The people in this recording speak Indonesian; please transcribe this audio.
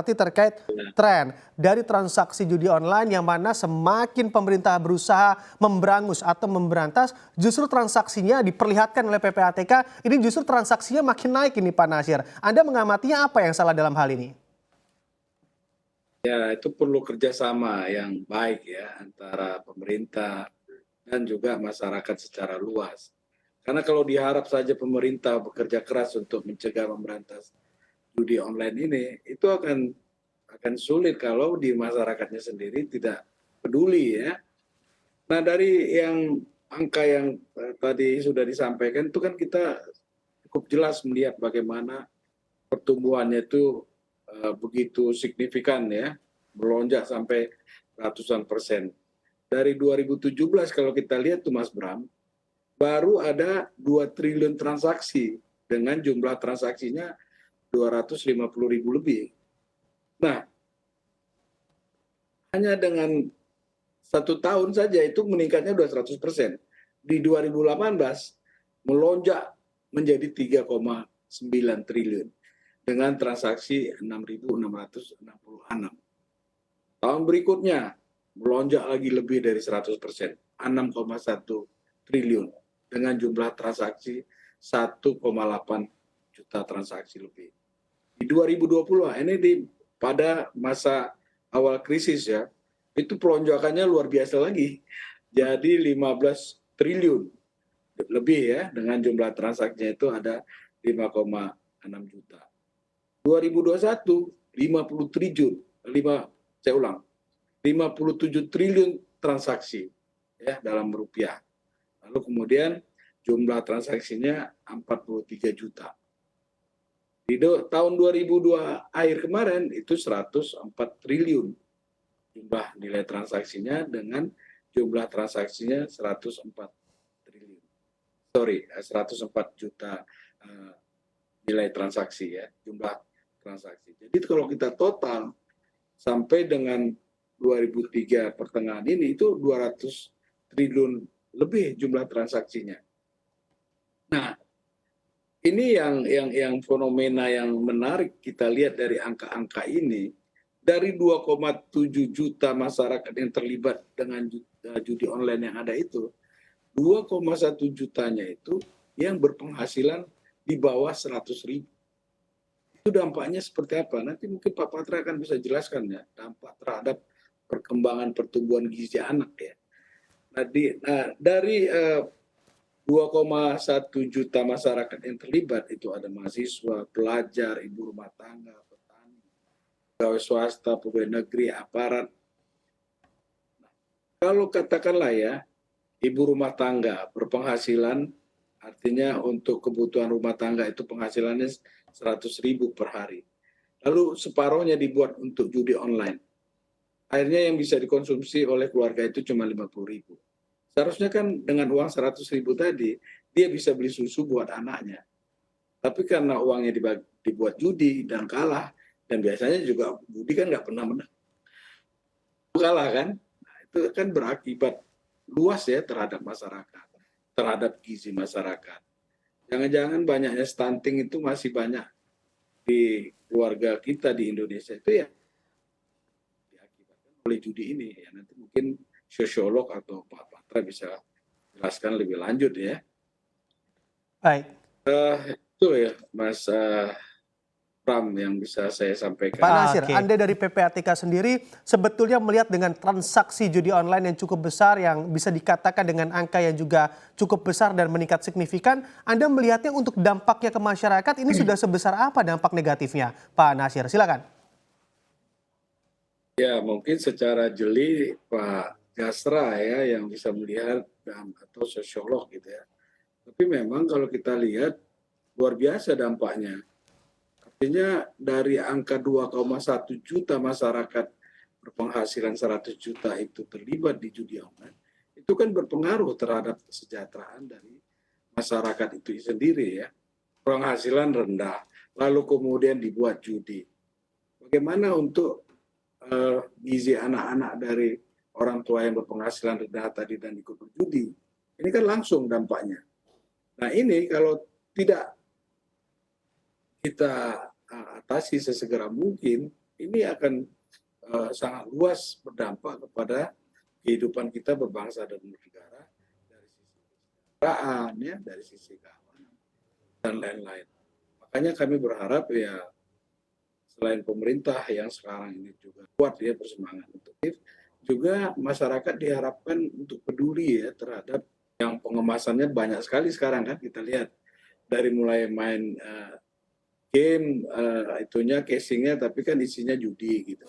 terkait tren dari transaksi judi online yang mana semakin pemerintah berusaha memberangus atau memberantas, justru transaksinya diperlihatkan oleh PPATK, ini justru transaksinya makin naik ini Pak Nasir. Anda mengamatinya apa yang salah dalam hal ini? Ya, itu perlu kerjasama yang baik ya antara pemerintah dan juga masyarakat secara luas. Karena kalau diharap saja pemerintah bekerja keras untuk mencegah memberantas judi online ini, itu akan sulit kalau di masyarakatnya sendiri tidak peduli ya. Nah dari yang angka yang tadi sudah disampaikan itu kan kita cukup jelas melihat bagaimana pertumbuhannya itu begitu signifikan ya, melonjak sampai ratusan persen. Dari 2017 kalau kita lihat tuh Mas Bram, baru ada 2 triliun transaksi dengan jumlah transaksinya 250.000 lebih. Nah, hanya dengan 1 tahun saja itu meningkatnya 200%. Di 2018 melonjak menjadi 3,9 triliun dengan transaksi 6.666. Tahun berikutnya melonjak lagi lebih dari 100%, 6,1 triliun dengan jumlah transaksi 1,8 juta transaksi lebih. Di 2020 ini pada masa awal krisis ya, itu pelonjakannya luar biasa lagi. Jadi 15 triliun lebih ya, dengan jumlah transaksinya itu ada 5,6 juta. 2021 50 triliun, saya ulang, 57 triliun transaksi ya dalam rupiah. Lalu kemudian jumlah transaksinya 43 juta. Di tahun 2002 akhir kemarin itu 104 triliun jumlah nilai transaksinya dengan jumlah transaksinya 104 triliun. 104 juta nilai transaksi ya, jumlah transaksi. Jadi kalau kita total sampai dengan 2003 pertengahan ini itu 200 triliun lebih jumlah transaksinya. Nah, ini yang fenomena yang menarik kita lihat dari angka-angka ini. Dari 2,7 juta masyarakat yang terlibat dengan judi online yang ada itu, 2,1 jutanya itu yang berpenghasilan di bawah 100.000. Itu dampaknya seperti apa? Nanti mungkin Pak Patra akan bisa jelaskan ya, dampak terhadap perkembangan pertumbuhan gizi anak ya. Dari 2,1 juta masyarakat yang terlibat itu ada mahasiswa, pelajar, ibu rumah tangga, petani, pegawai swasta, pegawai negeri, aparat. Kalau katakanlah ya, ibu rumah tangga berpenghasilan, artinya untuk kebutuhan rumah tangga itu penghasilannya 100.000 per hari. Lalu separohnya dibuat untuk judi online. Akhirnya yang bisa dikonsumsi oleh keluarga itu cuma 50.000. Seharusnya kan dengan uang 100.000 tadi, dia bisa beli susu buat anaknya. Tapi karena uangnya dibuat judi dan kalah, dan biasanya juga judi kan nggak pernah menang. Kalah kan? Nah, itu kan berakibat luas ya terhadap masyarakat, terhadap gizi masyarakat. Jangan-jangan banyaknya stunting itu masih banyak di keluarga kita di Indonesia itu ya diakibatkan oleh judi ini. Ya, nanti mungkin sosiolog atau Pak Patra bisa jelaskan lebih lanjut ya. Baik. Itu ya Mas Pram yang bisa saya sampaikan. Pak Nasir, Anda dari PPATK sendiri sebetulnya melihat dengan transaksi judi online yang cukup besar yang bisa dikatakan dengan angka yang juga cukup besar dan meningkat signifikan, Anda melihatnya untuk dampaknya ke masyarakat ini sudah sebesar apa dampak negatifnya? Pak Nasir, silakan. Ya mungkin secara jeli Pak Jasra ya yang bisa melihat atau sosiolog gitu ya. Tapi memang kalau kita lihat luar biasa dampaknya. Artinya dari angka 2,1 juta masyarakat berpenghasilan 100 juta itu terlibat di judi online, itu kan berpengaruh terhadap kesejahteraan dari masyarakat itu sendiri ya. Penghasilan rendah, lalu kemudian dibuat judi. Bagaimana untuk gizi anak-anak dari orang tua yang berpenghasilan rendah tadi dan ikut berjudi? Ini kan langsung dampaknya. Nah ini kalau tidak kita atasi sesegera mungkin, ini akan sangat luas berdampak kepada kehidupan kita berbangsa dan bernegara dari sisi kesejahteraan, ya, dari sisi keamanan dan lain-lain. Makanya kami berharap ya selain pemerintah yang sekarang ini juga kuat ya bersemangat untuk juga masyarakat diharapkan untuk peduli ya terhadap yang pengemasannya banyak sekali sekarang kan kita lihat dari mulai main game itunya casingnya tapi kan isinya judi gitu.